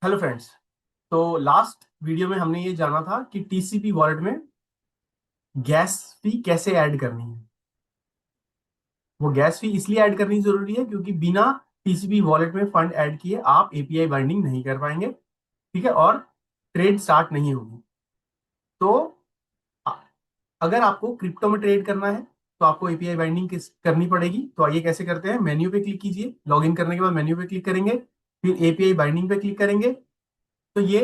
Hello friends. तो last video में हमने ये जाना था कि टीसीपी वॉलेट में गैस फी कैसे ऐड करनी है। वो गैस फी इसलिए ऐड करनी जरूरी है क्योंकि बिना टीसीपी वॉलेट में फंड ऐड किए आप एपीआई बाइंडिंग नहीं कर पाएंगे। ठीक है, और ट्रेड स्टार्ट नहीं होगी। तो अ- अगर आपको क्रिप्टो में ट्रेड करना है तो आपको एपीआई बाइंडिंग किस करनी पड़ेगी। तो आइए कैसे करते हैं। मेन्यू पे क्लिक कीजिए, लॉगिन करने के बाद मेन्यू पे क्लिक करेंगे, फिर एपीआई बाइंडिंग पे क्लिक करेंगे। तो ये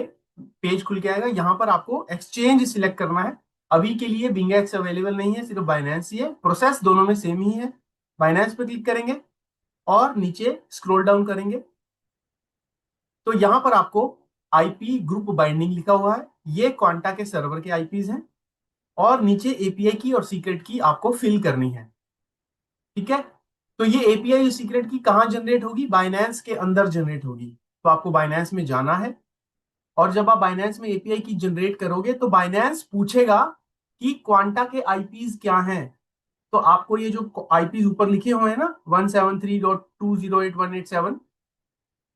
पेज खुल के आएगा। यहाँ पर आपको एक्सचेंज सिलेक्ट करना है। अभी के लिए बिंगेक्स अवेलेबल नहीं है, सिर्फ बाइनेंस ही है। प्रोसेस दोनों में सेम ही है। बाइनेंस पे क्लिक करेंगे और नीचे स्क्रॉल डाउन करेंगे तो यहाँ पर आपको आईपी ग्रुप बाइंडिंग लिखा हुआ है। ये क्वांटा के सर्वर के आईपीज हैं और नीचे एपीआई की और सीक्रेट की आपको फिल करनी है। ठीक है, तो ये एपीआई और सीक्रेट की कहाँ जनरेट होगी? बाइनेंस के अंदर जनरेट होगी। तो आपको बाइनेंस में जाना है और जब आप बाइनेंस में एपीआई की जनरेट करोगे तो बाइनेंस पूछेगा कि क्वांटा के आईपीज क्या हैं। तो आपको ये जो आईपीज ऊपर लिखे हुए हैं ना, 173.208.187,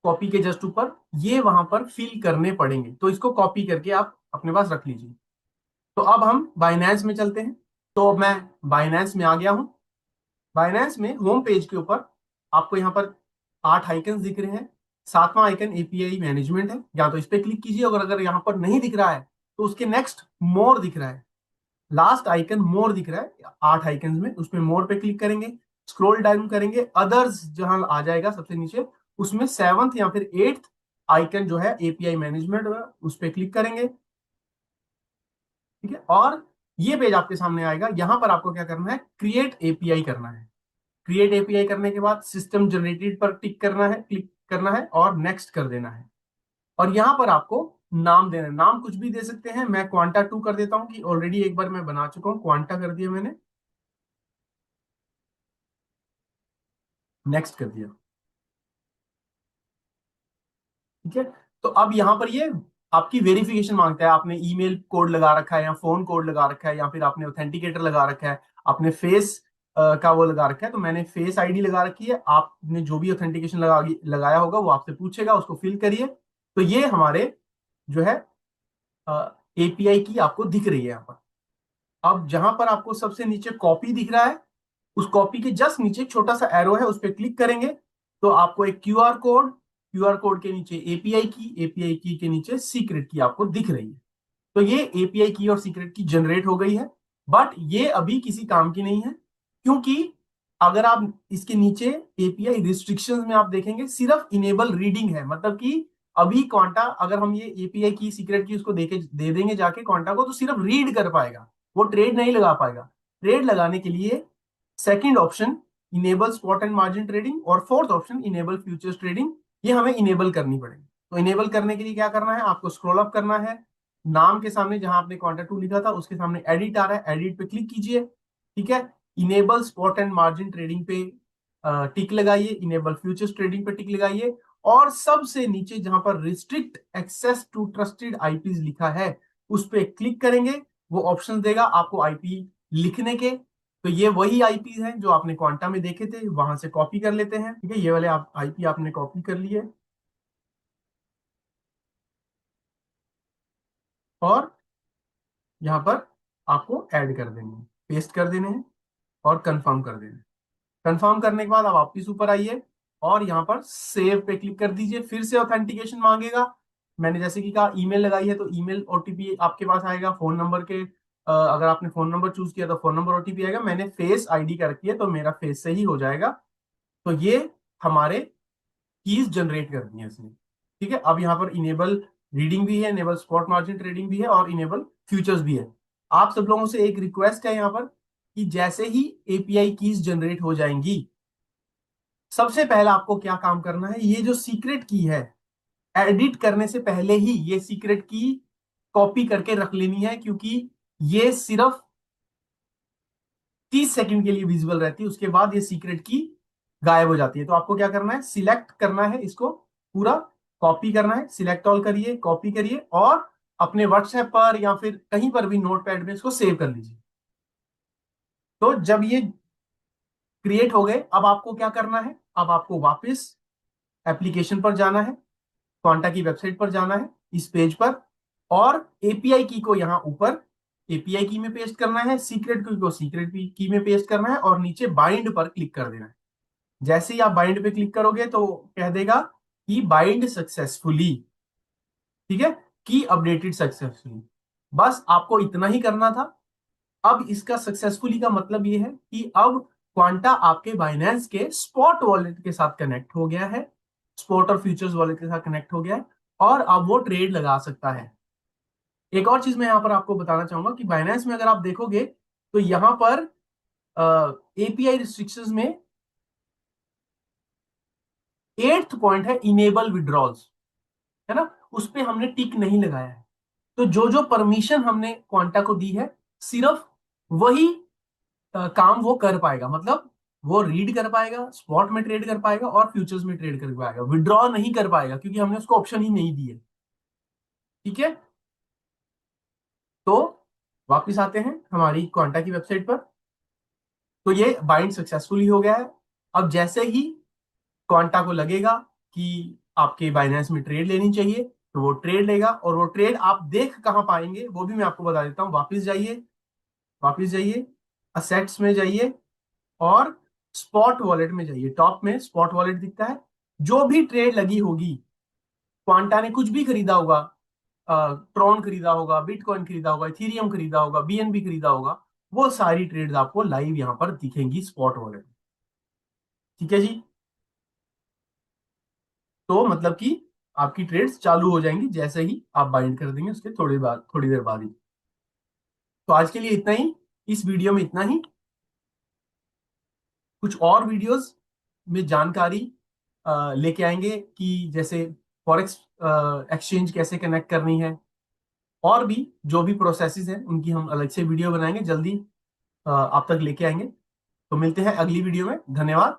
कॉपी के जस्ट ऊपर, ये वहां पर फिल करने पड़ेंगे। तो इसको कॉपी करके आप अपने पास रख लीजिए। तो अब हम बाइनेंस में चलते हैं। तो मैं बाइनेंस में आ गया हूं। बाइनेंस में होम पेज के ऊपर आपको यहाँ पर 8 आइकन दिख रहे हैं। सातवां आइकन एपीआई मैनेजमेंट है, या तो इस पे क्लिक कीजिए। अगर अगर यहाँ पर नहीं दिख रहा है तो उसके नेक्स्ट मोर दिख रहा है। लास्ट आइकन मोर दिख रहा है 8 आइकन में, उसमें मोर पे क्लिक करेंगे। स्क्रॉल डाउन करेंगे, अदर्स जहां आ जाएगा सबसे नीचे, उसमें सेवंथ या फिर एट्थ आइकन जो है एपीआई मैनेजमेंट, उस पर क्लिक करेंगे। ठीक है, और ये पेज आपके सामने आएगा। यहां पर आपको क्या करना है? क्रिएट एपीआई करना है। क्रिएट एपीआई करने के बाद सिस्टम जनरेटेड पर टिक करना है, क्लिक करना है और नेक्स्ट कर देना है। और यहां पर आपको नाम देना है। नाम कुछ भी दे सकते हैं। मैं क्वांटा 2 कर देता हूं कि ऑलरेडी एक बार मैं बना चुका हूं। क्वांटा कर दिया मैंने, नेक्स्ट कर दिया। ठीक है, तो अब यहां पर ये आपकी वेरिफिकेशन मांगता है। आपने ईमेल कोड लगा रखा है या फोन कोड लगा रखा है या फिर आपने ऑथेंटिकेटर लगा रखा है, आपने फेस का वो लगा रखा है। तो मैंने फेस आईडी लगा रखी है। आपने जो भी ऑथेंटिकेशन लगाया होगा वो आपसे पूछेगा, उसको फिल करिए। तो ये हमारे जो है एपीआई की आपको दिख रही है यहाँ पर। अब जहां पर आपको सबसे नीचे कॉपी दिख रहा है, उस कॉपी के जस्ट नीचे एक छोटा सा एरो है, उस पर क्लिक करेंगे तो आपको एक क्यूआर कोड के नीचे एपीआई की के नीचे सीक्रेट की आपको दिख रही है। तो ये एपीआई की और सीक्रेट की जनरेट हो गई है। बट ये अभी किसी काम की नहीं है, क्योंकि अगर आप इसके नीचे एपीआई रिस्ट्रिक्शंस में आप देखेंगे सिर्फ इनेबल रीडिंग है। मतलब कि अभी क्वांटा, अगर हम ये एपीआई की सीक्रेट की उसको दे देंगे जाके क्वांटा को, तो सिर्फ रीड कर पाएगा, वो ट्रेड नहीं लगा पाएगा। ट्रेड लगाने के लिए second option enable spot and margin trading और fourth option enable futures trading, ये हमें इनेबल करनी पड़ेगी। तो इनेबल करने के लिए क्या करना है? आपको स्क्रॉल अप करना है। नाम के सामने जहां आपने क्वांटा 2 लिखा था उसके सामने एडिट आ रहा है, एडिट पे क्लिक कीजिए। ठीक है, enable spot and margin trading पे टिक लगाइए, इनेबल फ्यूचर्स ट्रेडिंग पे टिक लगाइए। और सबसे नीचे जहां पर restrict access to trusted IPs लिखा है उस पे क्लिक करेंगे। वो ऑप्शन देगा आपको आईपी लिखने के। तो ये वही आईपी हैं जो आपने क्वांटा में देखे थे, वहां से कॉपी कर लेते हैं। ठीक है, ये वाले आप आईपी आपने कॉपी कर लिए और यहाँ पर आपको ऐड कर देने हैं, पेस्ट कर देने हैं और कंफर्म कर देना है। कंफर्म करने के बाद आप वापिस ऊपर आइए और यहाँ पर सेव पे क्लिक कर दीजिए। फिर से ऑथेंटिकेशन मांगेगा। मैंने जैसे कि कहा ईमेल लगाई है तो ईमेल ओटीपी आपके पास आएगा। फोन नंबर के अगर आपने फोन नंबर चूज किया तो फोन नंबर ओटीपी आएगा। मैंने फेस आईडी कर रखी है तो मेरा फेस से ही हो जाएगा। तो ये हमारे कीज जनरेट कर दी है इसने। ठीक है, अब यहाँ पर इनेबल रीडिंग भी है, इनेबल स्पॉट मार्जिन ट्रेडिंग भी है और इनेबल फ्यूचर्स भी है। आप सब लोगों से एक रिक्वेस्ट है यहाँ पर कि जैसे ही एपीआई कीज जनरेट हो जाएंगी, सबसे पहला आपको क्या काम करना है? ये जो सीक्रेट की है, एडिट करने से पहले ही ये सीक्रेट की कॉपी करके रख लेनी है, क्योंकि ये सिर्फ 30 सेकंड के लिए विजिबल रहती है। उसके बाद ये सीक्रेट की गायब हो जाती है। तो आपको क्या करना है? सिलेक्ट करना है इसको पूरा, कॉपी करना है। सिलेक्ट ऑल करिए, कॉपी करिए और अपने व्हाट्सएप पर या फिर कहीं पर भी नोटपैड में इसको सेव कर लीजिए। तो जब ये क्रिएट हो गए, अब आपको क्या करना है? अब आपको वापस एप्लीकेशन पर जाना है। क्वांटा की वेबसाइट पर जाना है, इस पेज पर, और एपीआई की को यहाँ ऊपर एपीआई की में पेस्ट करना है, सीक्रेट की को सीक्रेट की में पेस्ट करना है, और नीचे बाइंड पर क्लिक कर देना है। जैसे ही आप बाइंड पे क्लिक करोगे तो कह देगा कि बाइंड सक्सेसफुली, ठीक है, की अपडेटेड सक्सेसफुली। बस आपको इतना ही करना था। अब इसका सक्सेसफुली का मतलब ये है कि अब क्वांटा आपके बाइनेंस के स्पॉट वॉलेट के साथ कनेक्ट हो गया है, स्पॉट और फ्यूचर्स वॉलेट के साथ कनेक्ट हो गया है, और अब वो ट्रेड लगा सकता है। एक और चीज मैं यहां पर आपको बताना चाहूंगा कि बाइनेंस में अगर आप देखोगे तो यहां पर एपीआई रिस्ट्रिक्शंस में 8th पॉइंट है इनेबल विड्रॉल्स, है ना, उस पे हमने टिक नहीं लगाया है। तो जो जो परमिशन हमने क्वांटा को दी है, सिर्फ वही काम वो कर पाएगा, मतलब वो रीड कर पाएगा, स्पॉट में ट्रेड कर पाएगा और फ्यूचर्स में ट्रेड कर पाएगा, विड्रॉ नहीं कर पाएगा क्योंकि हमने उसको ऑप्शन ही नहीं दी है। ठीक है, तो वापिस आते हैं हमारी क्वांटा की वेबसाइट पर। तो ये बाइंड सक्सेसफुली हो गया है। अब जैसे ही क्वांटा को लगेगा कि आपके बाइनेंस में ट्रेड लेनी चाहिए, तो वो ट्रेड लेगा, और वो ट्रेड आप देख कहां पाएंगे वो भी मैं आपको बता देता हूं। वापिस जाइए, वापिस जाइए, असेट्स में जाइए, और स्पॉट वॉलेट में जाइए। टॉप में स्पॉट वॉलेट दिखता है। जो भी ट्रेड लगी होगी, क्वांटा ने कुछ भी खरीदा होगा, ट्रॉन खरीदा होगा, बिटकॉइन खरीदा होगा, इथीरियम खरीदा होगा, बीएनबी खरीदा होगा, वो सारी ट्रेड्स आपको लाइव यहां पर दिखेंगी स्पॉट वॉलेट में। ठीक है जी, तो मतलब कि आपकी ट्रेड्स चालू हो जाएंगी जैसे ही आप बाइंड कर देंगे उसके थोड़ी देर बाद ही। तो आज के लिए इतना ही, इस वीडियो में इतना ही। कुछ और वीडियोस में जानकारी लेके आएंगे कि जैसे फॉरेक्स एक्सचेंज कैसे कनेक्ट करनी है, और भी जो भी प्रोसेसेस हैं उनकी हम अलग से वीडियो बनाएंगे, जल्दी आप तक लेके आएंगे। तो मिलते हैं अगली वीडियो में। धन्यवाद।